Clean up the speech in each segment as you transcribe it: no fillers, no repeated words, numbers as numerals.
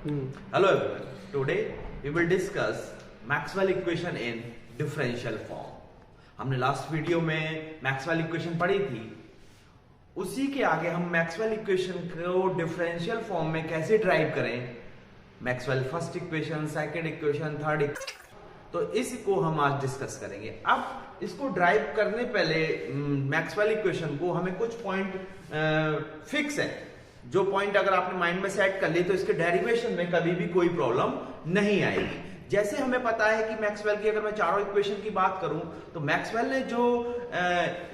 Hello everyone. Today we will discuss Maxwell equation in differential form. हमने last video में Maxwell equation पढ़ी थी, उसी के आगे हम मैक्सवेल इक्वेशन को डिफरेंशियल फॉर्म में कैसे ड्राइव करें, Maxwell first equation, second equation, third equation, तो इसको हम आज डिस्कस करेंगे। अब इसको ड्राइव करने पहले मैक्सवेल इक्वेशन को हमें कुछ पॉइंट फिक्स है, जो पॉइंट अगर आपने माइंड में सेट कर लिए तो इसके डेरिवेशन में कभी भी कोई प्रॉब्लम नहीं आएगी। जैसे हमें पता है कि मैक्सवेल की अगर मैं चारों इक्वेशन की बात करूं तो मैक्सवेल ने जो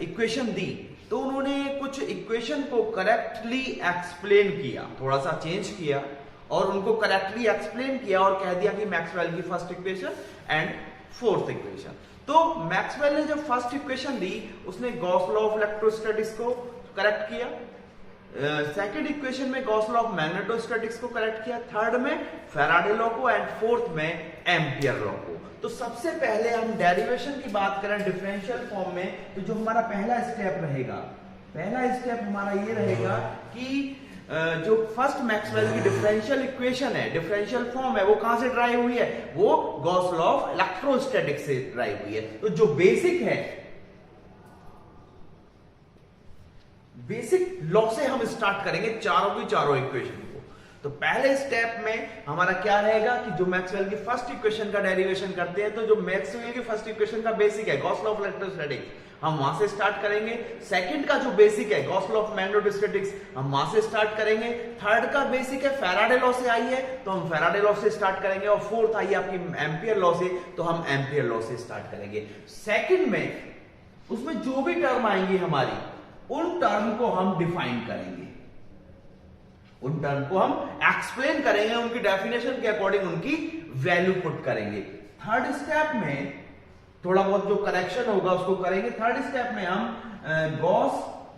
इक्वेशन दी तो उन्होंने कुछ इक्वेशन को करेक्टली एक्सप्लेन किया, थोड़ा सा चेंज किया और उनको करेक्टली एक्सप्लेन किया और कह दिया कि मैक्सवेल की first equation and fourth equation. तो मैक्सवेल ने जो फर्स्ट इक्वेशन दी उसने गॉस लॉ ऑफ इलेक्ट्रोस्टैटिक्स को करेक्ट किया, सेकेंड इक्वेशन में गॉस लॉ ऑफ मैग्नेटोस्टैटिक्स को करेक्ट किया, थर्ड में फैराडे लॉ को एंड फोर्थ में एम्पियर लॉ को। तो सबसे पहले हम डेरिवेशन की बात करें डिफरेंशियल फॉर्म में, तो जो हमारा पहला स्टेप रहेगा, पहला स्टेप हमारा ये रहेगा कि जो फर्स्ट मैक्सवेल की डिफरेंशियल इक्वेशन है, डिफरेंशियल फॉर्म है, वो कहां से ड्राइव हुई है? वो गॉस लॉ ऑफ इलेक्ट्रोस्टैटिक्स से ड्राइव हुई है। तो जो बेसिक है, बेसिक लॉ से हम स्टार्ट करेंगे चारों की चारों इक्वेशन को। तो पहले स्टेप में हमारा क्या रहेगा कि जो मैक्सवेल की फर्स्ट इक्वेशन का डेरिवेशन करते हैं, तो जो मैक्सवेल की फर्स्ट इक्वेशन का बेसिक है गॉस लॉ ऑफ इलेक्ट्रोस्टैटिक्स, हम वहां से स्टार्ट करेंगे। सेकंड का जो बेसिक है गॉस लॉ ऑफ मैग्नेटोस्टैटिक्स, हम वहां से स्टार्ट करेंगे। थर्ड का बेसिक है फैराडे लॉ से आई है, तो हम फैराडे लॉ से स्टार्ट करेंगे। और फोर्थ आई है आपकी एम्पियर लॉ से, तो हम एम्पियर लॉ से स्टार्ट करेंगे। सेकंड में उसमें जो भी टर्म आएंगी हमारी, उन टर्म को हम डिफाइन करेंगे, उन टर्म को हम एक्सप्लेन करेंगे, उनकी डेफिनेशन के अकॉर्डिंग उनकी वैल्यू पुट करेंगे। थर्ड स्टेप में थोड़ा बहुत जो करेक्शन होगा उसको करेंगे। थर्ड स्टेप में हम गॉस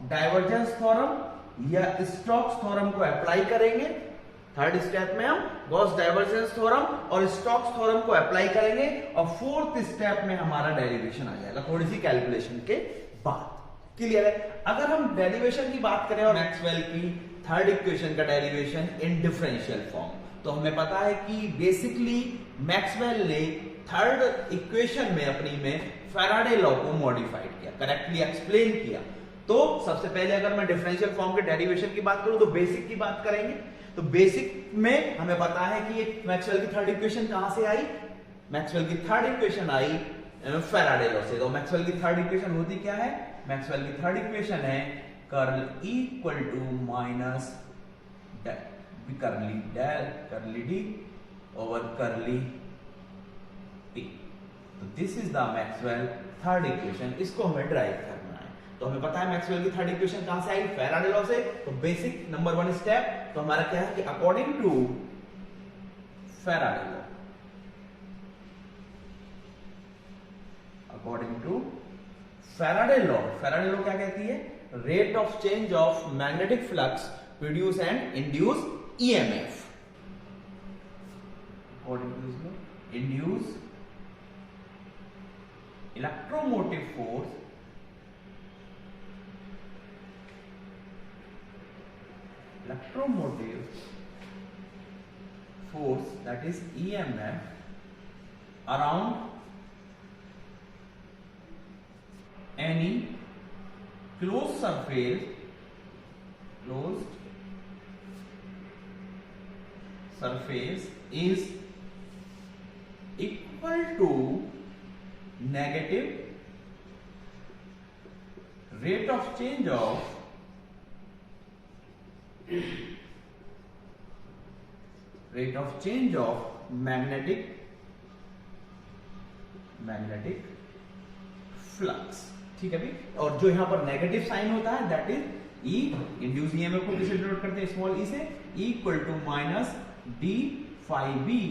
डाइवर्जेंस थ्योरम या स्टोक्स थ्योरम को अप्लाई करेंगे। थर्ड स्टेप में हम गॉस डाइवर्जेंस थ्योरम और स्टोक्स थ्योरम को अप्लाई करेंगे। और फोर्थ स्टेप में हमारा डेरिवेशन आ जाएगा थोड़ी सी कैलकुलेशन के बाद। क्लियर है? अगर हम डेरिवेशन की बात करें और मैक्सवेल की थर्ड इक्वेशन का डेरिवेशन इन डिफरेंशियल फॉर्म, तो हमें पता है कि बेसिकली मैक्सवेल ने थर्ड इक्वेशन में अपनी में फैराडे लॉ को मॉडिफाइड किया, करेक्टली एक्सप्लेन किया। तो सबसे पहले अगर मैं डिफरेंशियल फॉर्म के डेरिवेशन की बात करूं तो बेसिक की बात करेंगे। तो बेसिक में हमें पता है कि मैक्सवेल की थर्ड इक्वेशन कहां से आई? मैक्सवेल की थर्ड इक्वेशन आई फैराडे लॉ से। तो मैक्सवेल की थर्ड इक्वेशन होती क्या है? मैक्सवेल की थर्ड इक्वेशन है curl equal to minus curly del curly D over curly T. तो this is the Maxwell third equation. इसको हमें ड्राइव करना है। तो हमें पता है मैक्सवेल की थर्ड इक्वेशन कहां से आई? फैराडे लॉ से। तो बेसिक नंबर वन स्टेप तो हमारा क्या है कि according to Faraday law, according to Faraday law, Faraday law क्या कहती है? Rate of change of magnetic flux produce and induce EMF. According to this law, induce electromotive force that is EMF around any closed surface is equal to negative rate of change of magnetic flux. ठीक है भाई। और जो यहां पर negative sign होता है that is E, induce EMF को किससे डिनोट करते हैं? स्मॉल ई से, equal to minus D phi B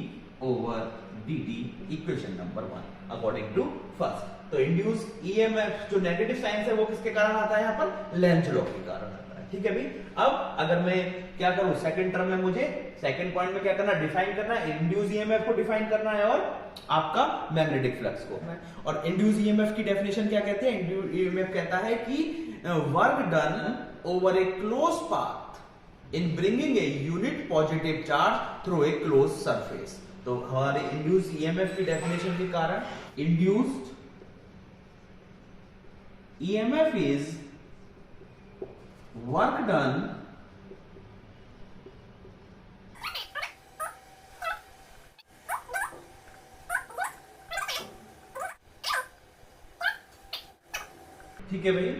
over D T, equation number one according to first. तो इंड्यूस ईएमएफ जो नेगेटिव साइन है वो किसके कारण आता है? यहां पर लेंज लॉ के कारण आता है। ठीक है भाई। अब अगर मैं क्या करूं, सेकंड टर्म में मुझे सेकंड पॉइंट में क्या करना, डिफाइन करना है, इंड्यूस ईएमएफ को डिफाइन करना है और आपका मैग्नेटिक फ्लक्स को। और इंड्यूस ईएमएफ की डेफिनेशन क्या कहते हैं? इंड्यूस ईएमएफ कहता है कि work done over a close path in bringing a unit positive charge through a close surface. तो हमारे इंड्यूस ईएमएफ की डेफिनेशन के कारण induced EMF is work done ठीक है भाई।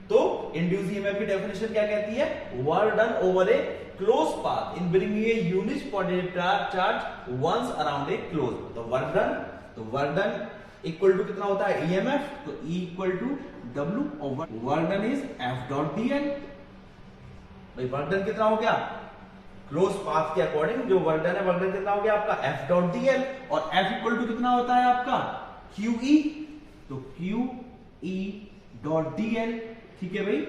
तो इंड्यूस ईएमएफ की डेफिनेशन क्या कहती है? Work done over a close path in bringing a unit positive charge once around a close. तो वर्क डन इक्वल टू कितना होता है? ईएमएफ। तो E equal to W over work done is F dot dl। भाई work done कितना हो गया? Close path के अकॉर्डिंग जो वर्क डन है, वर्क डन कितना हो गया आपका? F dot dl। और F इक्वल टू कितना होता है आपका? QE। तो QE डॉट dl, ठीक है भाई,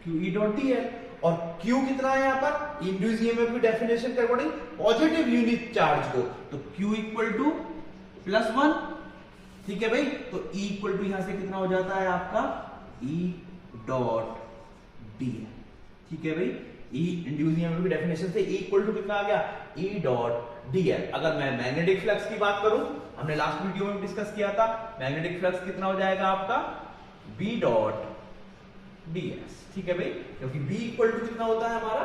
QE डॉट dl। और Q कितना है यहां पर? इंड्यूस ईएमएफ की डेफिनेशन के अकॉर्डिंग पॉजिटिव यूनिट चार्ज को, तो Q इक्वल टू +1, ठीक है भाई। तो E इक्वल टू यहां से कितना हो जाता है आपका? E डॉट dl, ठीक है भाई। E इंड्यूस ईएमएफ की डेफिनेशन से E इक्वल टू कितना आ गया? E dot dl। अगर मैं मैग्नेटिक फ्लक्स की बात करूं, हमने लास्ट वीडियो में डिस्कस किया था, मैग्नेटिक फ्लक्स कितना हो जाएगा आपका? B डॉट ds, ठीक है भाई, क्योंकि B इक्वल टू कितना होता है हमारा?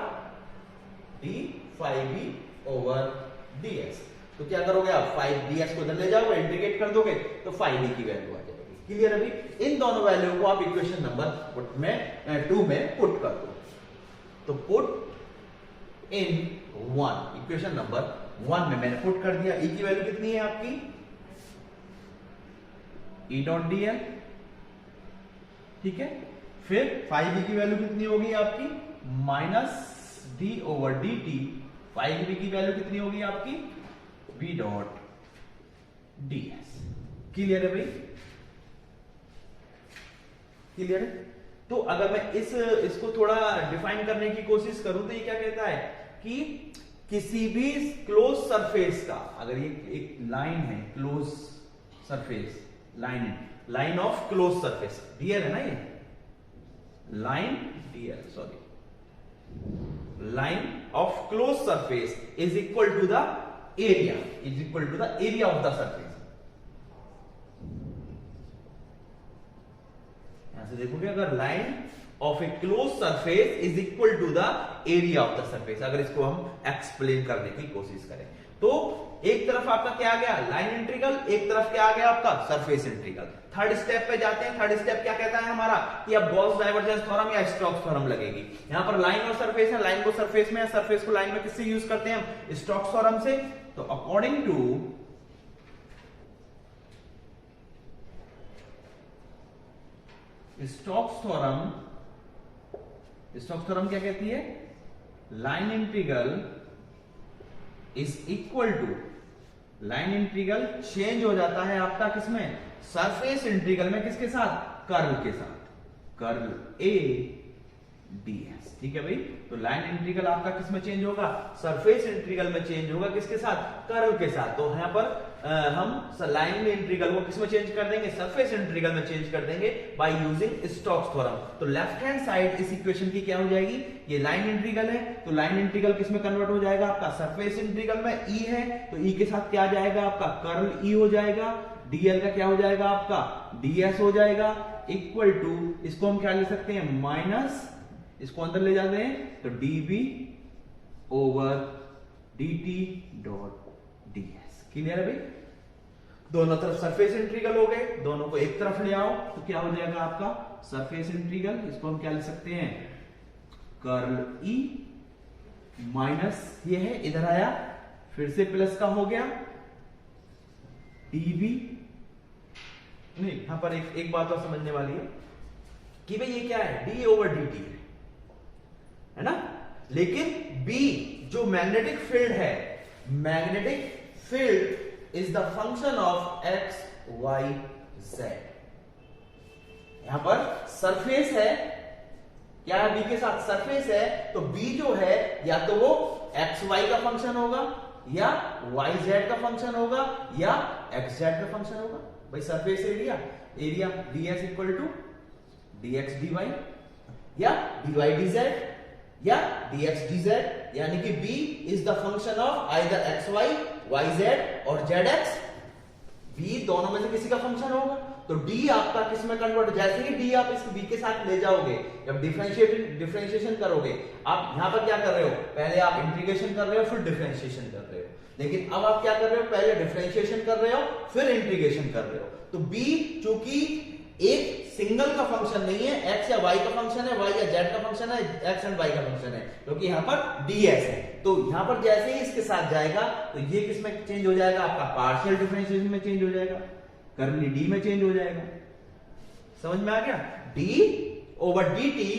d phi b over ds। तो क्या करोगे आप? phi ds को इधर ले जाओगे, इंटीग्रेट कर दोगे तो phi d की वैल्यू आ जाएगी। क्लियर है भाई? इन दोनों वैल्यू को आप इक्वेशन नंबर में 2 में पुट कर दो। तो पुट इन 1, इक्वेशन नंबर 1 में मैंने पुट कर दिया। E की वैल्यू कितनी है आपकी? E डॉट dl, ठीक है। फिर phi b की वैल्यू कितनी होगी आपकी? -d over dt। phi b की वैल्यू कितनी होगी आपकी? b dot ds। क्लियर है भाई? क्लियर है? तो अगर मैं इसको थोड़ा डिफाइन करने की कोशिश करूं तो ये क्या कहता है कि किसी भी क्लोज सरफेस का, अगर ये एक लाइन है, close surface, line of close surface, DL है ना ये, line DL, sorry, line of close surface is equal to the area, of the surface. यहां से देखोगे, अगर line of a close surface is equal to the area of the surface, अगर इसको हम एक्सप्लेन करने की कोशिश करें तो एक तरफ आपका क्या आ गया? लाइन इंटीग्रल, एक तरफ क्या आ गया आपका? Surface integral. थर्ड स्टेप पे जाते हैं। थर्ड स्टेप क्या कहता है हमारा? कि अब गॉस डाइवर्जेंस थ्योरम या स्टोक्स थ्योरम लगेगी। यहां पर लाइन और सरफेस है, लाइन को सरफेस में, सरफेस को लाइन में किससे यूज करते हैं हम? स्टोक्स थ्योरम से। तो अकॉर्डिंग टू स्टोक्स थ्योरम क्या कहती है? Line integral is equal to, line integral change हो जाता है आपका किसमें? सरफेस इंटीग्रल में। किसके साथ? कर्ल के साथ, कर्ल ए ds, ठीक है भाई। तो लाइन इंटीग्रल आपका किसमें चेंज होगा? सरफेस इंटीग्रल में चेंज होगा। किसके साथ? कर्ल के साथ। तो यहां पर हम लाइन इंटीग्रल को किसमें चेंज कर देंगे? सरफेस इंटीग्रल में चेंज कर देंगे बाय यूजिंग स्टोक्स थ्योरम। तो लेफ्ट हैंड साइड इस इक्वेशन की क्या हो जाएगी? ये लाइन इंटीग्रल है, तो लाइन इंटीग्रल किसमें कन्वर्ट हो जाएगा आपका? सरफेस इंटीग्रल में। E है तो E के साथ क्या आ जाएगा आपका? कर्ल E हो जाएगा। dl का क्या हो जाएगा आपका? ds हो जाएगा, इक्वल टू, इसको हम क्या ले सकते हैं? माइनस, इसको अंदर ले जाते हैं तो db over dt dot ds। Clear है भाई? दोनों तरफ सरफेस इंटीग्रल हो गए, दोनों को एक तरफ ले आओ तो क्या हो जाएगा आपका? Surface integral. इसको हम क्या ले सकते हैं? कर्ल E माइनस, ये है, इधर आया, फिर से प्लस का हो गया, db। नहीं, यहां पर एक बात और समझने वाली है कि भाई ये क्या है? d ओवर dt है ना। लेकिन B जो मैग्नेटिक फील्ड है, magnetic field is the function of x y z। यहां पर सरफेस है, क्या है? B के साथ सरफेस है, तो B जो है या तो वो x y का फंक्शन होगा, या y z का फंक्शन होगा, या x z का फंक्शन होगा। भाई surface area, ds equal to dx dy या dy dz, या dx dz, यानी कि b is the function of either xy, yz और zx। b दोनों में से किसी का फंक्शन होगा, तो d आपका किस में कन्वर्ट, जैसे ही d आप इस b के साथ ले जाओगे, जब डिफरेंशिएशन करोगे, आप यहां पर क्या कर रहे हो, पहले आप इंटीग्रेशन कर रहे हो फिर डिफरेंशिएशन कर रहे हो, लेकिन अब आप क्या कर रहे हो, पहले डिफरेंशिएशन कर रहे हो फिर इंटीग्रेशन कर रहे हो। तो b चूंकि एक सिंगल का फंक्शन नहीं है, x या y का फंक्शन है, y या z का फंक्शन है, x एंड y का फंक्शन है, क्योंकि यहां पर ds है, तो यहां पर जैसे ही इसके साथ जाएगा तो ये किस में चेंज हो जाएगा, आपका पार्शियल डिफरेंशिएशन में चेंज हो जाएगा, कर्ली d में चेंज हो जाएगा। समझ में आ गया, d ओवर dt,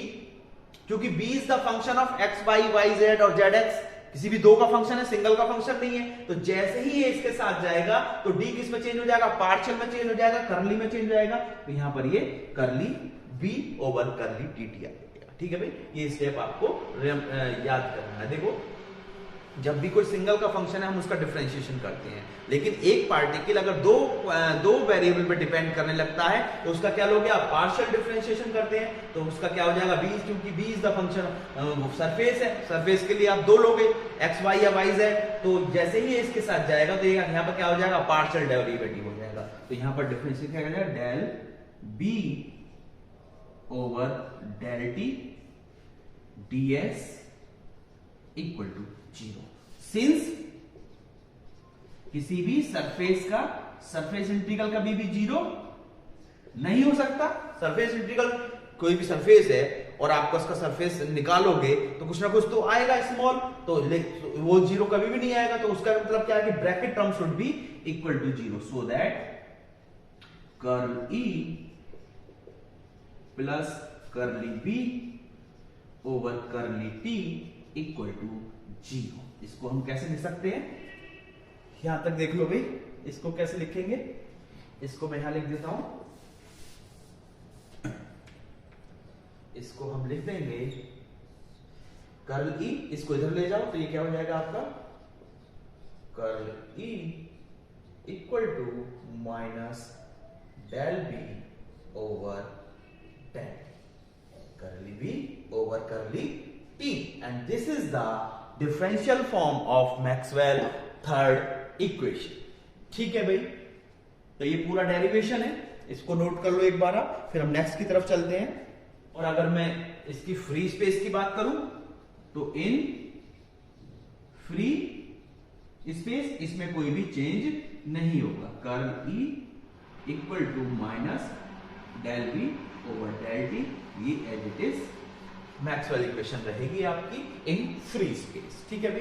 क्योंकि b is the function of x y y z और zx, किसी भी दो का फंक्शन है, सिंगल का फंक्शन नहीं है, तो जैसे ही ये इसके साथ जाएगा तो d किस में चेंज हो जाएगा, पार्शियल में चेंज हो जाएगा, कर्ली में चेंज हो जाएगा, तो यहां पर ये curly b over curly dt आ जाएगा। ठीक है भाई, ये स्टेप आपको याद करना है। देखो, जब भी कोई सिंगल का फंक्शन है हम उसका डिफरेंशिएशन करते हैं, लेकिन एक पार्टिकल अगर दो वेरिएबल पे डिपेंड करने लगता है तो उसका क्या लोगे आप, पार्शियल डिफरेंशिएशन करते हैं, तो उसका क्या हो जाएगा, b, क्योंकि b is the function surface है, सरफेस के लिए आप दो लोगे x y या y z, तो जैसे ही इसके साथ जाएगा तो यहाँ पर क्या हो जाएगा, पार्शियल डेरिवेटिव हो जाएगा, तो यहाँ पर डिफरेंशिएशन क्या हो जाएगा, del b over del t ds equal to 0। Since किसी भी सरफेस का सरफेस इंटीग्रल कभी भी 0 नहीं हो सकता। सरफेस इंटीग्रल, कोई भी सरफेस है और आपको उसका सरफेस निकालोगे तो कुछ ना कुछ तो आएगा स्मॉल, तो वो 0 कभी भी नहीं आएगा, तो उसका मतलब क्या है कि bracket term should be equal to 0, so that curl E plus curly B over curly T equal to 0। इसको हम कैसे लिख सकते हैं, यहां तक देख लो भाई, इसको कैसे लिखेंगे, इसको मैं यहां लिख देता हूं, इसको हम लिख देंगे कर्ल E, इसको इधर ले जाओ तो ये क्या हो जाएगा आपका, curl E equal to minus del B over del curly B over curly T, and this is the differential form of Maxwell third equation। ठीक है भाई, तो ये पूरा डेरिवेशन है, इसको नोट कर लो एक बार आप, फिर हम नेक्स्ट की तरफ चलते हैं। और अगर मैं इसकी फ्री स्पेस की बात करूं तो इन फ्री स्पेस इसमें कोई भी चेंज नहीं होगा, curl E equal to minus del B over del T, ये as it is Maxwell equation रहेगी आपकी इन फ्री स्पेस। ठीक है भाई।